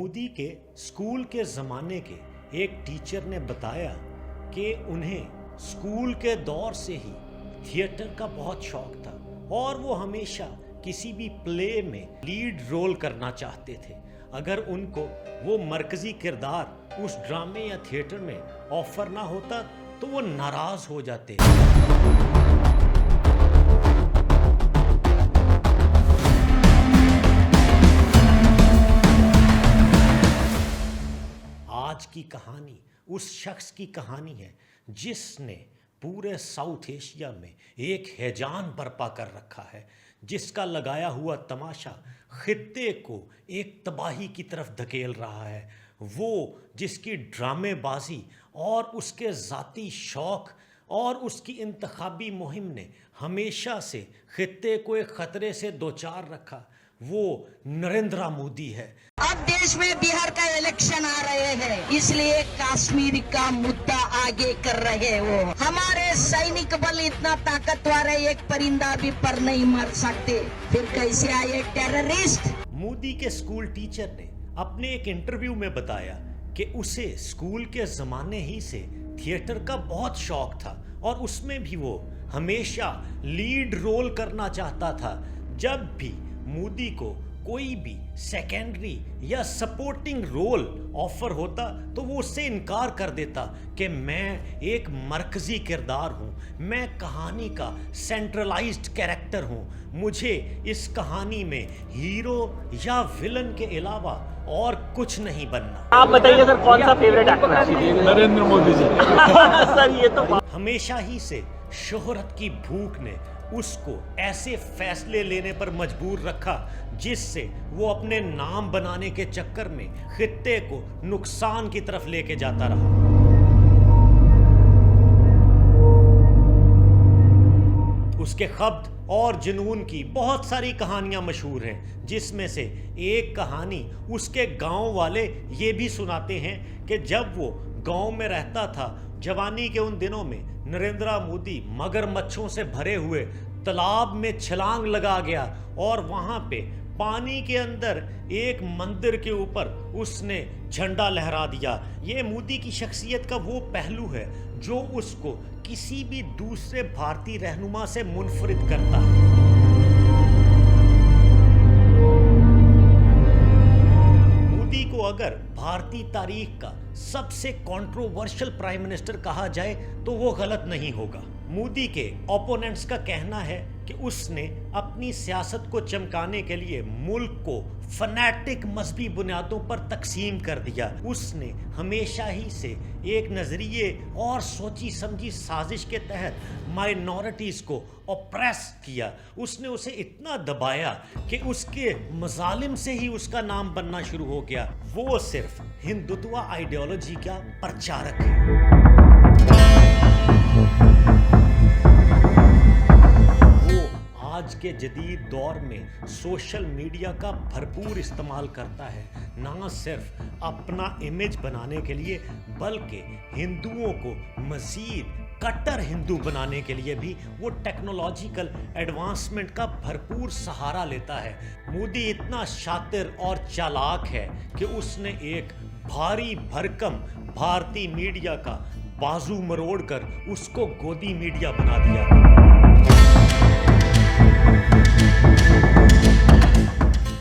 मोदी के स्कूल के ज़माने के एक टीचर ने बताया कि उन्हें स्कूल के दौर से ही थिएटर का बहुत शौक था और वो हमेशा किसी भी प्ले में लीड रोल करना चाहते थे। अगर उनको वो मरकज़ी किरदार उस ड्रामे या थिएटर में ऑफर ना होता तो वो नाराज़ हो जाते। आज की कहानी उस शख्स की कहानी है जिसने पूरे साउथ एशिया में एक हैजान बर्पा कर रखा है, जिसका लगाया हुआ तमाशा खित्ते को एक तबाही की तरफ धकेल रहा है। वो जिसकी ड्रामेबाजी और उसके ज़ाती शौक़ और उसकी इंतखाबी मुहिम ने हमेशा से खित्ते को एक ख़तरे से दोचार रखा, वो नरेंद्र मोदी है। अब देश में बिहार का इलेक्शन आ रहे हैं, इसलिए कश्मीर का मुद्दा आगे कर रहे हो। हमारे सैनिक बल इतना ताकतवर है, एक परिंदा भी पर नहीं मर सकते, फिर कैसे आए टेररिस्ट। मोदी के स्कूल टीचर ने अपने एक इंटरव्यू में बताया कि उसे स्कूल के ज़माने ही से थिएटर का बहुत शौक था और उसमें भी वो हमेशा लीड रोल करना चाहता था। जब भी मोदी को कोई भी सेकेंडरी या सपोर्टिंग रोल ऑफर होता तो वो उससे इनकार कर देता कि मैं एक मरकज़ी किरदार हूँ, मैं कहानी का सेंट्रलाइज्ड कैरेक्टर हूँ, मुझे इस कहानी में हीरो या विलन के अलावा और कुछ नहीं बनना। आप बताइए सर, कौन सा फेवरेट एक्टर है? नरेंद्र मोदी जी। सर ये तो हमेशा ही से शोहरत की भूख ने उसको ऐसे फैसले लेने पर मजबूर रखा जिससे वो अपने नाम बनाने के चक्कर में खित्ते को नुकसान की तरफ लेके जाता रहा। उसके ख़ब्त और जुनून की बहुत सारी कहानियां मशहूर हैं, जिसमें से एक कहानी उसके गांव वाले ये भी सुनाते हैं कि जब वो गांव में रहता था, जवानी के उन दिनों में नरेंद्र मोदी मगरमच्छों से भरे हुए तालाब में छलांग लगा गया और वहाँ पे पानी के अंदर एक मंदिर के ऊपर उसने झंडा लहरा दिया। ये मोदी की शख्सियत का वो पहलू है जो उसको किसी भी दूसरे भारतीय रहनुमा से मुनफरिद करता है। मोदी को अगर भारतीय तारीख का सबसे कंट्रोवर्शियल प्राइम मिनिस्टर कहा जाए तो वो गलत नहीं होगा। मोदी के ओपोनेंट्स का कहना है कि उसने अपनी सियासत को चमकाने के लिए मुल्क को फनैटिक मजहबी बुनियादों पर तकसीम कर दिया। उसने हमेशा ही से एक नजरिए और सोची समझी साजिश के तहत माइनॉरिटीज़ को ऑप्रेस किया। उसने उसे इतना दबाया कि उसके मजालिम से ही उसका नाम बनना शुरू हो गया। वो सिर्फ हिंदुत्व आइडियोलॉजी का प्रचारक है। आज के जदीद दौर में सोशल मीडिया का भरपूर इस्तेमाल करता है, ना सिर्फ अपना इमेज बनाने के लिए बल्कि हिंदुओं को मज़ीद कट्टर हिंदू बनाने के लिए भी वो टेक्नोलॉजिकल एडवांसमेंट का भरपूर सहारा लेता है। मोदी इतना शातिर और चालाक है कि उसने एक भारी भरकम भारतीय मीडिया का बाजू मरोड़कर उसको गोदी मीडिया बना दिया।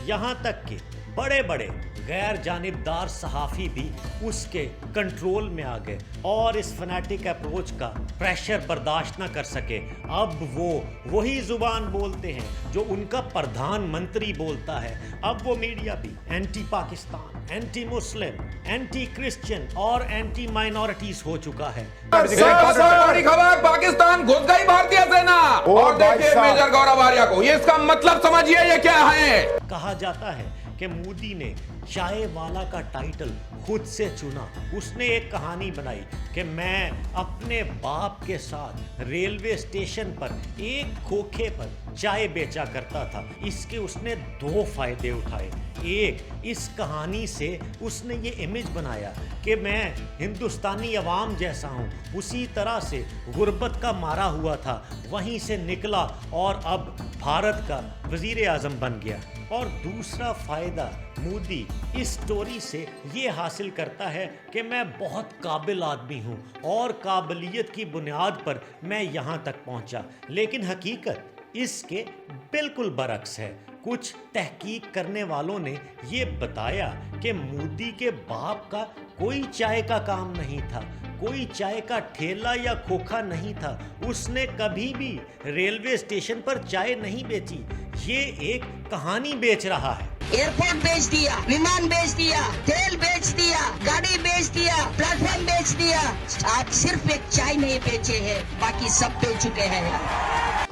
यहाँ तक कि बड़े बड़े गैर जानिबदार सहाफ़ी भी उसके कंट्रोल में आ गए और इस फनैटिक अप्रोच का प्रेशर बर्दाश्त न कर सके। अब वो वही ज़ुबान बोलते हैं जो उनका प्रधानमंत्री बोलता है। अब वो मीडिया भी anti Pakistan, anti Muslim, anti Christian और एंटी माइनॉरिटीज हो चुका है। बड़ी खबर, पाकिस्तान घुस गई भारतीय सेना। और देखिए मेजर गौरव आर्या को, ये इसका मतलब समझिए ये क्या है। कहा जाता है कि मोदी ने चाय वाला का टाइटल खुद से चुना। उसने एक कहानी बनाई कि मैं अपने बाप के साथ रेलवे स्टेशन पर एक खोखे पर चाय बेचा करता था। इसके उसने 2 फायदे उठाए। एक, इस कहानी से उसने ये इमेज बनाया कि मैं हिंदुस्तानी अवाम जैसा हूँ, उसी तरह से गुर्बत का मारा हुआ था, वहीं से निकला और अब भारत का वजीर आज़म बन गया। और दूसरा फ़ायदा मोदी इस स्टोरी से ये हासिल करता है कि मैं बहुत काबिल आदमी हूँ और काबिलियत की बुनियाद पर मैं यहाँ तक पहुँचा। लेकिन हकीकत इसके बिल्कुल बरक्स है। कुछ तहकीक करने वालों ने ये बताया कि मोदी के बाप का कोई चाय का काम नहीं था, कोई चाय का ठेला या खोखा नहीं था, उसने कभी भी रेलवे स्टेशन पर चाय नहीं बेची। ये एक कहानी बेच रहा है। एयरपोर्ट बेच दिया, विमान बेच दिया, तेल बेच दिया, गाड़ी बेच दिया, प्लेटफॉर्म बेच दिया। आज सिर्फ एक चाय नहीं बेचे हैं, बाकी सब बेच चुके हैं।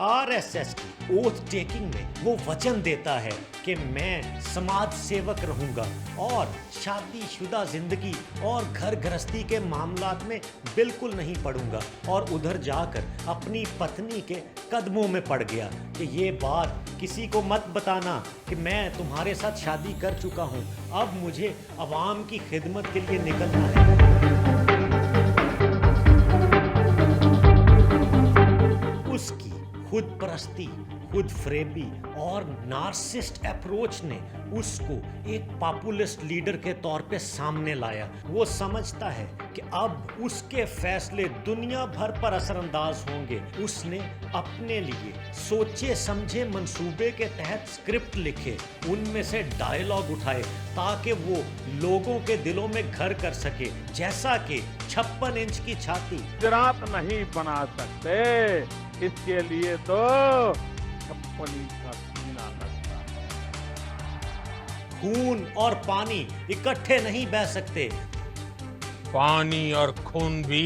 आरएसएस की ओथ टेकिंग में वो वचन देता है कि मैं समाज सेवक रहूंगा और शादीशुदा जिंदगी और घर गृहस्थी के मामलात में बिल्कुल नहीं पड़ूंगा, और उधर जाकर अपनी पत्नी के कदमों में पड़ गया कि ये बात किसी को मत बताना कि मैं तुम्हारे साथ शादी कर चुका हूं, अब मुझे अवाम की खिदमत के लिए निकलना है। उसकी खुद परस्ती, खुद फ्रेबी और नार्सिस्ट अप्रोच ने उसको एक पॉपुलिस्ट लीडर के तौर पे सामने लाया। वो समझता है कि अब उसके फैसले दुनिया भर पर असरअंदाज होंगे। उसने अपने लिए सोचे समझे मंसूबे के तहत स्क्रिप्ट लिखे, उनमें से डायलॉग उठाए ताकि वो लोगों के दिलों में घर कर सके, जैसा कि 56 इंच की छाती गुजरात नहीं बना सकते, इसके लिए तो 56 इंच का सीना लगता है। खून और पानी इकट्ठे नहीं बह सकते। पानी और खून भी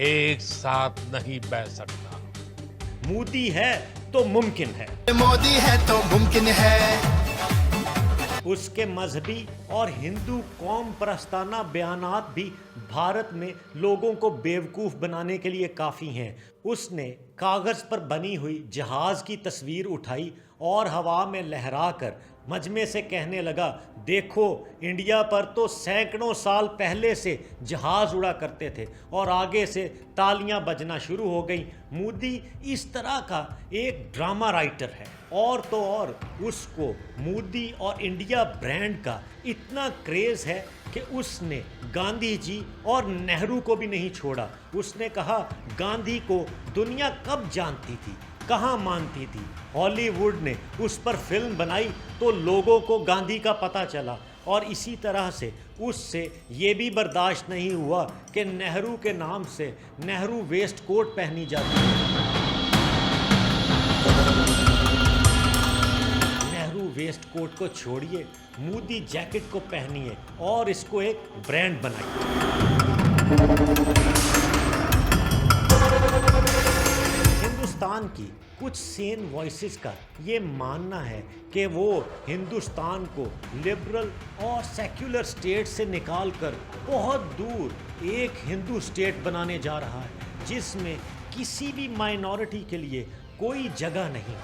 एक साथ नहीं बह सकता। मोदी है तो मुमकिन है। मोदी है तो मुमकिन है। उसके मजहबी और हिंदू कौम परस्ताना बयानात भी भारत में लोगों को बेवकूफ़ बनाने के लिए काफ़ी हैं। उसने कागज़ पर बनी हुई जहाज़ की तस्वीर उठाई और हवा में लहराकर मजमे से कहने लगा, देखो इंडिया पर तो सैकड़ों साल पहले से जहाज़ उड़ा करते थे, और आगे से तालियां बजना शुरू हो गई। मोदी इस तरह का एक ड्रामा राइटर है, और तो और उसको मोदी और इंडिया ब्रांड का इतना क्रेज़ है कि उसने गांधी जी और नेहरू को भी नहीं छोड़ा। उसने कहा, गांधी को दुनिया कब जानती थी, कहाँ मानती थी। हॉलीवुड ने उस पर फिल्म बनाई तो लोगों को गांधी का पता चला, और इसी तरह से उससे ये भी बर्दाश्त नहीं हुआ कि नेहरू के नाम से नेहरू वेस्ट कोट पहनी जाती है। नेहरू वेस्ट कोट को छोड़िए, मोदी जैकेट को पहनिए और इसको एक ब्रांड बनाइए। हिंदुस्तान की कुछ सेन वॉइसेस का ये मानना है कि वो हिंदुस्तान को लिबरल और सेक्युलर स्टेट से निकालकर बहुत दूर एक हिंदू स्टेट बनाने जा रहा है, जिसमें किसी भी माइनॉरिटी के लिए कोई जगह नहीं।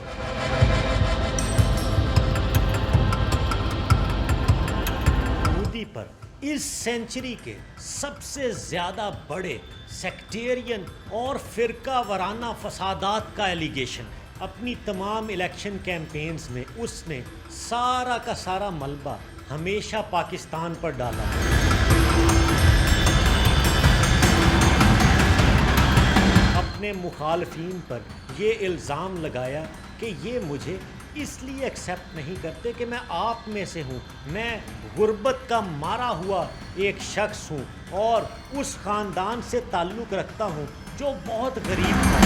मोदी पर इस सेंचुरी के सबसे ज़्यादा बड़े सेक्टेरियन और फिरका वराना फसादात का एलिगेशन है। अपनी तमाम इलेक्शन कैंपेन्स में उसने सारा का सारा मलबा हमेशा पाकिस्तान पर डाला। अपने मुखालफीन पर ये इल्ज़ाम लगाया कि ये मुझे इसलिए एक्सेप्ट नहीं करते कि मैं आप में से हूँ, मैं गुर्बत का मारा हुआ एक शख्स हूँ और उस ख़ानदान से ताल्लुक़ रखता हूँ जो बहुत गरीब था।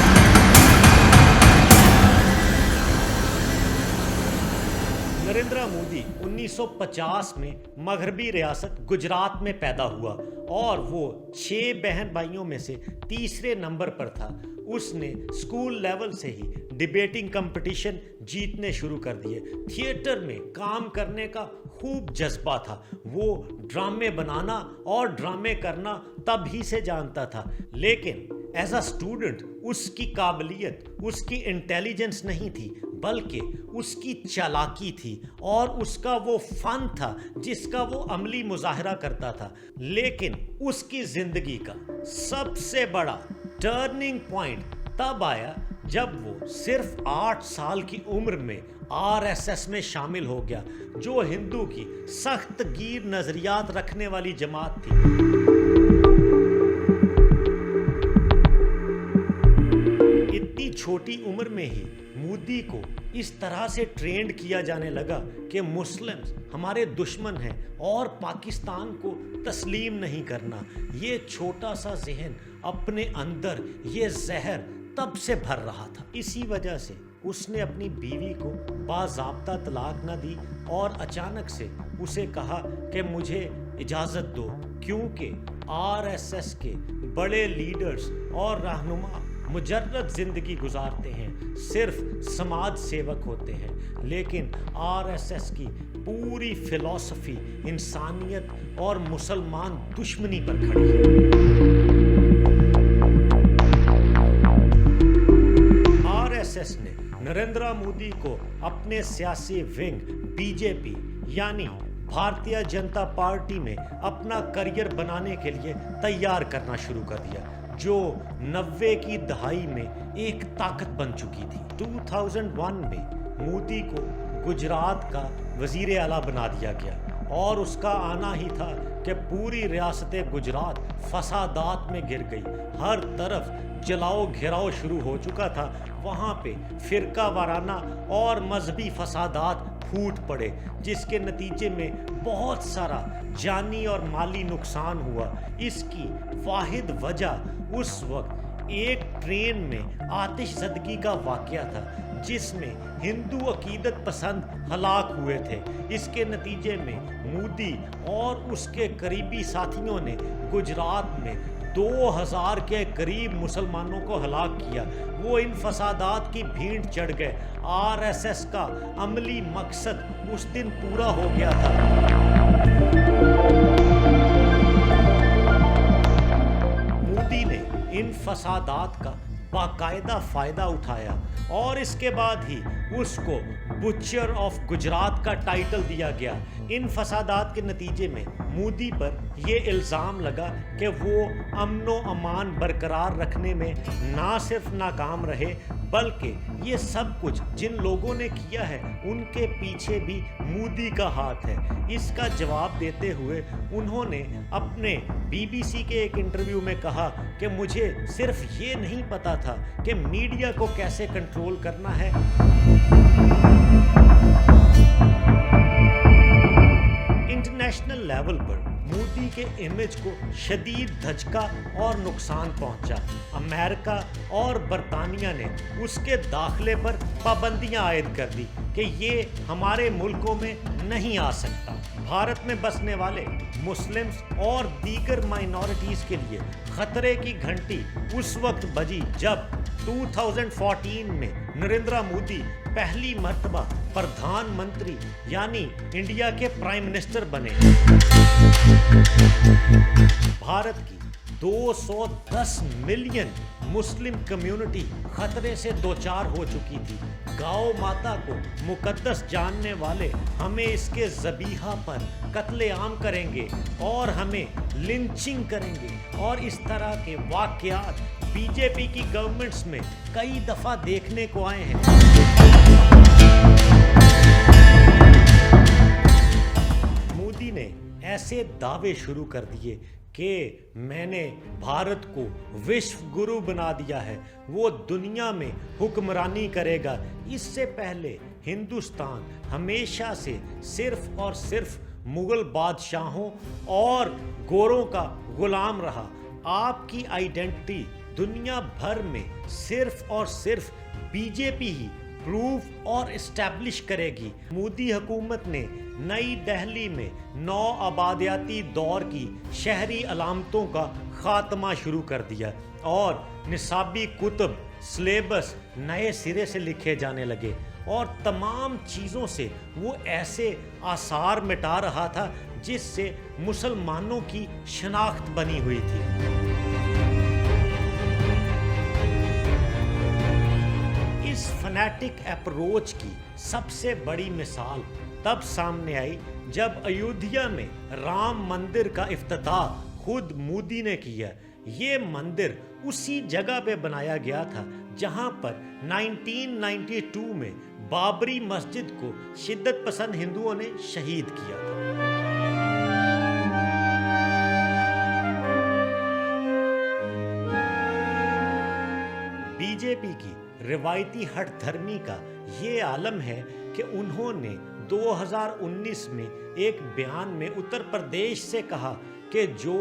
नरेंद्र मोदी 1950 में मगरबी रियासत गुजरात में पैदा हुआ और वो 6 बहन भाइयों में से तीसरे नंबर पर था। उसने स्कूल लेवल से ही डिबेटिंग कंपटीशन जीतने शुरू कर दिए। थिएटर में काम करने का खूब जज्बा था। वो ड्रामे बनाना और ड्रामे करना तब ही से जानता था, लेकिन एज अ स्टूडेंट उसकी काबिलियत, उसकी इंटेलिजेंस नहीं थी, बल्कि उसकी चालाकी थी और उसका वो फन था जिसका वो अमली मुजाहरा करता था। लेकिन उसकी जिंदगी का सबसे बड़ा टर्निंग पॉइंट तब आया जब वो सिर्फ 8 साल की उम्र में आरएसएस में शामिल हो गया, जो हिंदू की सख्त गिर नजरियात रखने वाली जमात थी। इतनी छोटी उम्र में ही मोदी को इस तरह से ट्रेंड किया जाने लगा कि मुस्लिम्स हमारे दुश्मन हैं और पाकिस्तान को तस्लीम नहीं करना। ये छोटा सा जहन अपने अंदर ये जहर तब से भर रहा था। इसी वजह से उसने अपनी बीवी को बाज़ाब्ता तलाक न दी और अचानक से उसे कहा कि मुझे इजाज़त दो, क्योंकि आरएसएस के बड़े लीडर्स और रहनुमा मुजर्रद ज़िंदगी गुजारते हैं, सिर्फ समाज सेवक होते हैं। लेकिन आरएसएस की पूरी फिलॉसफी इंसानियत और मुसलमान दुश्मनी पर खड़ी है। आरएसएस ने नरेंद्र मोदी को अपने सियासी विंग बीजेपी यानी भारतीय जनता पार्टी में अपना करियर बनाने के लिए तैयार करना शुरू कर दिया, जो 90 की दहाई में एक ताकत बन चुकी थी। 2001 में मोदी को गुजरात का वजीर आला बना दिया गया और उसका आना ही था कि पूरी रियासत गुजरात फसादात में गिर गई। हर तरफ जलाओ घेराव शुरू हो चुका था। वहाँ पे फिरका वाराना और मजहबी फसादात फूट पड़े, जिसके नतीजे में बहुत सारा जानी और माली नुकसान हुआ। इसकी वाहिद वजह उस वक्त एक ट्रेन में आतिशज़दगी का वाक़या था, जिसमें हिंदू अकीदत पसंद हलाक हुए थे। इसके नतीजे में मोदी और उसके करीबी साथियों ने गुजरात में 2000 के करीब मुसलमानों को हलाक किया। वो इन फसादात की भीड़ चढ़ गए। आरएसएस का अमली मकसद उस दिन पूरा हो गया था। मोदी ने इन फसादात का बाकायदा फायदा उठाया और इसके बाद ही उसको बुचर ऑफ गुजरात का टाइटल दिया गया। इन फसादात के नतीजे में मोदी पर यह इल्ज़ाम लगा कि वो अमनो अमान बरकरार रखने में ना सिर्फ नाकाम रहे, बल्कि ये सब कुछ जिन लोगों ने किया है उनके पीछे भी मोदी का हाथ है। इसका जवाब देते हुए उन्होंने अपने बीबीसी के एक इंटरव्यू में कहा कि मुझे सिर्फ ये नहीं पता था कि मीडिया को कैसे कंट्रोल करना है, इंटरनेशनल लेवल पर मोदी के इमेज को शदीद धचका और नुकसान पहुंचा। अमेरिका और बरतानिया ने उसके दाखिले पर पाबंदियां आयद कर दी कि ये हमारे मुल्कों में नहीं आ सकता। भारत में बसने वाले मुस्लिम्स और दीगर माइनॉरिटीज़ के लिए खतरे की घंटी उस वक्त बजी जब 2014 में नरेंद्र मोदी पहली मर्तबा प्रधानमंत्री यानी इंडिया के प्राइम मिनिस्टर बने। भारत की 210 मिलियन मुस्लिम कम्युनिटी खतरे से दो चार हो चुकी थी। गौ माता को मुकद्दस जानने वाले हमें इसके ज़बीहा पर कत्लेआम करेंगे और हमें लिंचिंग करेंगे, और इस तरह के वाक़यात बीजेपी की गवर्नमेंट्स में कई दफ़ा देखने को आए हैं। मोदी ने ऐसे दावे शुरू कर दिए कि मैंने भारत को विश्व गुरु बना दिया है, वो दुनिया में हुक्मरानी करेगा। इससे पहले हिंदुस्तान हमेशा से सिर्फ और सिर्फ मुगल बादशाहों और गोरों का गुलाम रहा। आपकी आइडेंटिटी दुनिया भर में सिर्फ और सिर्फ बीजेपी ही प्रूव और इस्टेब्लिश करेगी। मोदी हुकूमत ने नई दिल्ली में नौ आबादियाती दौर की शहरी अलामतों का खात्मा शुरू कर दिया और निसाबी कुतुब सिलेबस नए सिरे से लिखे जाने लगे, और तमाम चीज़ों से वो ऐसे आसार मिटा रहा था जिससे मुसलमानों की शनाख्त बनी हुई थी। फैनेटिक अप्रोच की सबसे बड़ी मिसाल तब सामने आई जब अयोध्या में राम मंदिर का इफ्तिताह खुद मोदी ने किया। ये मंदिर उसी जगह पे बनाया गया था जहां पर 1992 में बाबरी मस्जिद को शिद्दत पसंद हिंदुओं ने शहीद किया था। बीजेपी की रिवायती हठधर्मी का ये आलम है कि उन्होंने 2019 में एक बयान में उत्तर प्रदेश से कहा कि जो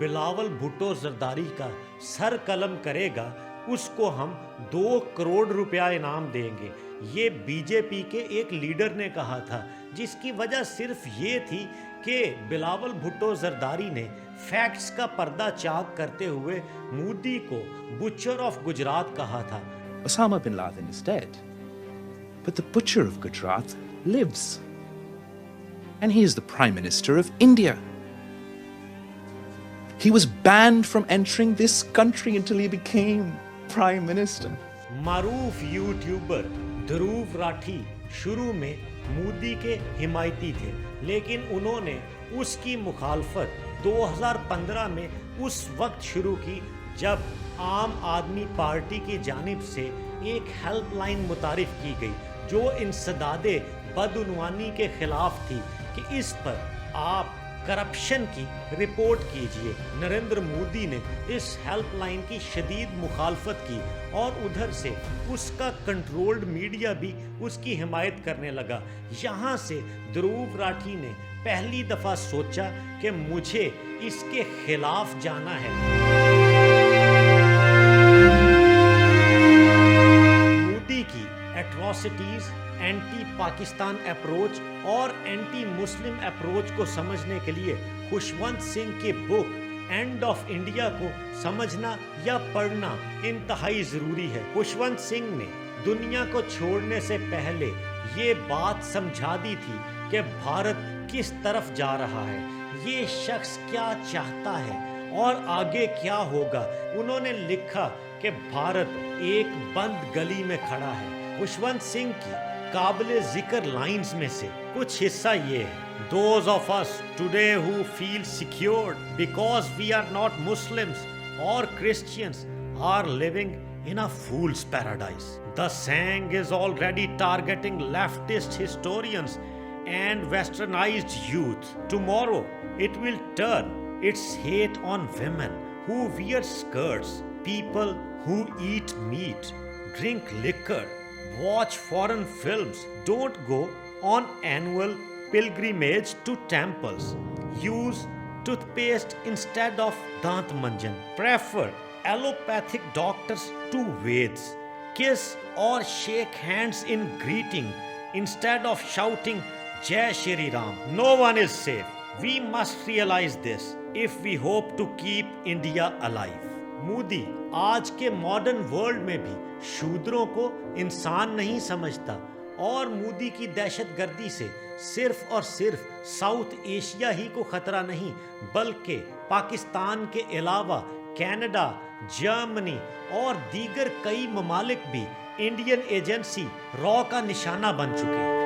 बिलावल भुट्टो जरदारी का सर कलम करेगा उसको हम 2 करोड़ रुपया इनाम देंगे। ये बीजेपी के एक लीडर ने कहा था, जिसकी वजह सिर्फ ये थी कि बिलावल भुट्टो जरदारी ने फैक्ट्स का पर्दा चाक करते हुए मोदी को बुचर ऑफ गुजरात कहा था। Osama bin Laden is dead, but the butcher of Gujarat lives. And he is the Prime Minister of India. He was banned from entering this country until he became Prime Minister. मारूफ YouTuber Dhruv Rathee शुरू में मोदी के हिमायती थे, लेकिन उन्होंने उसकी मुखालफत 2015 में उस वक्त शुरू की जब आम आदमी पार्टी की जानिब से एक हेल्पलाइन मुतारिफ की गई जो इंसदादे बदउनवानी के खिलाफ थी कि इस पर आप करप्शन की रिपोर्ट कीजिए। नरेंद्र मोदी ने इस हेल्पलाइन की शदीद मुखालफत की और उधर से उसका कंट्रोल्ड मीडिया भी उसकी हिमायत करने लगा। यहाँ से ध्रुव राठी ने पहली दफा सोचा कि मुझे इसके खिलाफ जाना है। मोदी की एट्रोसिटीज, एंटी पाकिस्तान अप्रोच और एंटी मुस्लिम अप्रोच को समझने के लिए खुशवंत सिंह की बुक एंड ऑफ इंडिया को समझना या पढ़ना इंतहाई जरूरी है। खुशवंत सिंह ने दुनिया को छोड़ने से पहले ये बात समझा दी थी कि भारत किस तरफ जा रहा है, ये शख्स क्या चाहता है और आगे क्या होगा। उन्होंने लिखा कि भारत एक बंद गली में खड़ा है। खुशवंत सिंह की काबिले जिक्र लाइंस में से कुछ हिस्सा ये है: Those of us today who feel secured because we are not Muslims or Christians are living in a fool's paradise. The saying is already targeting leftist historians and westernized youth. Tomorrow it will turn its hate on women who wear skirts, people who eat meat, drink liquor, watch foreign films, don't go on annual pilgrimage to temples, use toothpaste instead of dant manjan, prefer allopathic doctors to Veds, kiss or shake hands in greeting instead of shouting Jai Shri Ram. No one is safe. We must realize this if we hope to keep India alive. Modi आज के modern world में भी शूद्रों को इंसान नहीं समझता और मोदी की दहशतगर्दी से सिर्फ और सिर्फ साउथ एशिया ही को खतरा नहीं बल्कि पाकिस्तान के अलावा कनाडा, जर्मनी और दीगर कई ममालिक भी इंडियन एजेंसी रॉ का निशाना बन चुके हैं।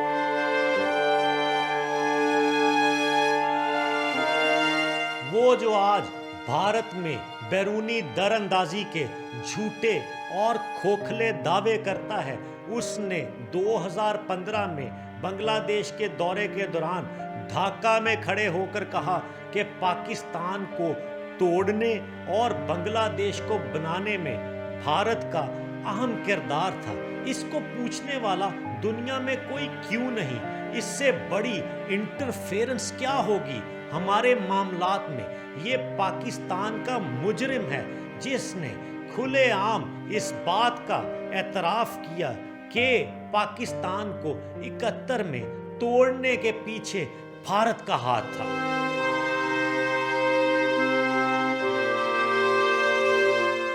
वो जो आज भारत में बैरूनी दरअंदाजी के झूठे और खोखले दावे करता है, उसने 2015 में बांग्लादेश के दौरे के दौरान ढाका में खड़े होकर कहा कि पाकिस्तान को तोड़ने और बांग्लादेश को बनाने में भारत का अहम किरदार था। इसको पूछने वाला दुनिया में कोई क्यों नहीं? इससे बड़ी इंटरफेरेंस क्या होगी हमारे मामलात में? ये पाकिस्तान का मुजरिम है जिसने खुलेआम इस बात का एतराफ किया कि पाकिस्तान को 71 में तोड़ने के पीछे भारत का हाथ था।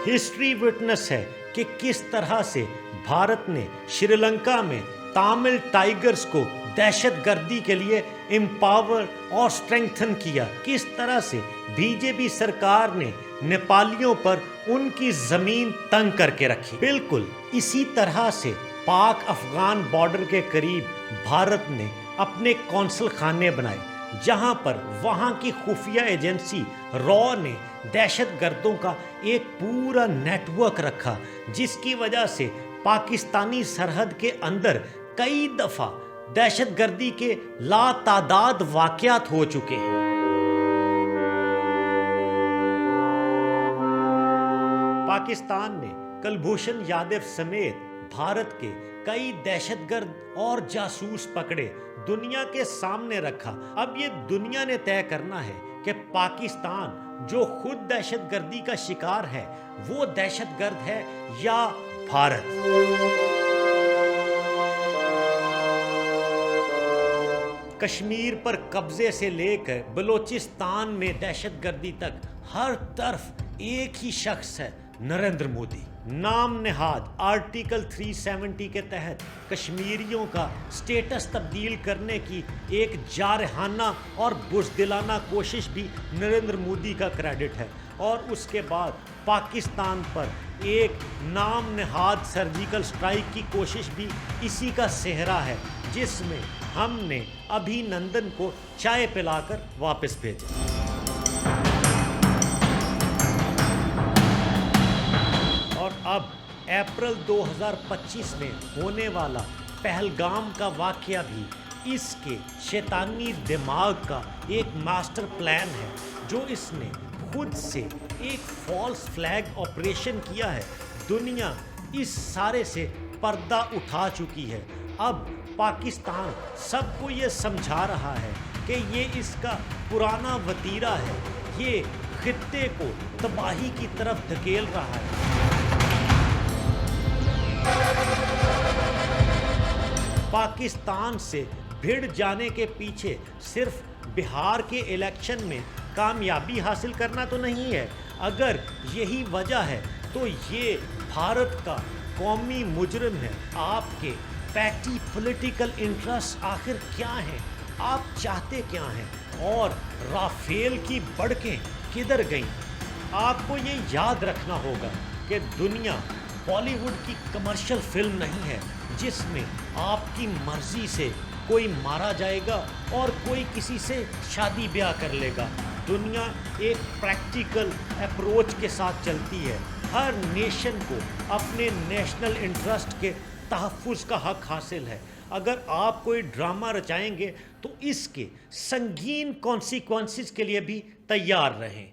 हिस्ट्री विटनेस है कि किस तरह से भारत ने श्रीलंका में तमिल टाइगर्स को दहशतगर्दी के लिए एम्पावर और स्ट्रेंथन किया, किस तरह से बीजेपी सरकार ने नेपालियों पर उनकी जमीन तंग करके रखी। बिल्कुल इसी तरह से पाक अफगान बॉर्डर के करीब भारत ने अपने कौंसल खाने बनाए, जहां पर वहां की खुफिया एजेंसी रॉ ने दहशतगर्दों का एक पूरा नेटवर्क रखा, जिसकी वजह से पाकिस्तानी सरहद के अंदर कई दफा दहशतगर्दी के लातादाद वाकयात हो चुके हैं। पाकिस्तान ने कुलभूषण यादव समेत भारत के कई दहशतगर्द और जासूस पकड़े, दुनिया के सामने रखा। अब ये दुनिया ने तय करना है कि पाकिस्तान जो खुद दहशतगर्दी का शिकार है वो दहशतगर्द है या भारत। कश्मीर पर कब्जे से लेकर बलूचिस्तान में दहशतगर्दी तक हर तरफ एक ही शख्स है, नरेंद्र मोदी। नाम नेहाद आर्टिकल 370 के तहत कश्मीरियों का स्टेटस तब्दील करने की एक जारहाना और बुज़दिलाना कोशिश भी नरेंद्र मोदी का क्रेडिट है। और उसके बाद पाकिस्तान पर एक नाम नेहाद सर्जिकल स्ट्राइक की कोशिश भी इसी का सेहरा है, जिसमें हमने अभिनंदन को चाय पिलाकर वापस भेजा। और अब अप्रैल 2025 में होने वाला पहलगाम का वाकया भी इसके शैतानी दिमाग का एक मास्टर प्लान है, जो इसने खुद से एक फॉल्स फ्लैग ऑपरेशन किया है। दुनिया इस सारे से पर्दा उठा चुकी है। अब पाकिस्तान सबको ये समझा रहा है कि ये इसका पुराना वतीरा है, ये खित्ते को तबाही की तरफ धकेल रहा है। पाकिस्तान से भिड़ जाने के पीछे सिर्फ बिहार के इलेक्शन में कामयाबी हासिल करना तो नहीं है। अगर यही वजह है तो ये भारत का कौमी मुजरिम है। आपके पैटी पॉलिटिकल इंटरेस्ट आखिर क्या हैं? आप चाहते क्या हैं? और राफेल की बढ़कें किधर गईं? आपको ये याद रखना होगा कि दुनिया बॉलीवुड की कमर्शियल फिल्म नहीं है जिसमें आपकी मर्जी से कोई मारा जाएगा और कोई किसी से शादी ब्याह कर लेगा। दुनिया एक प्रैक्टिकल अप्रोच के साथ चलती है। हर नेशन को अपने नेशनल इंटरेस्ट के तहफ़्फ़ुज़ का हक हासिल है। अगर आप कोई ड्रामा रचाएंगे तो इसके संगीन कॉन्सिक्वेंसेस के लिए भी तैयार रहें।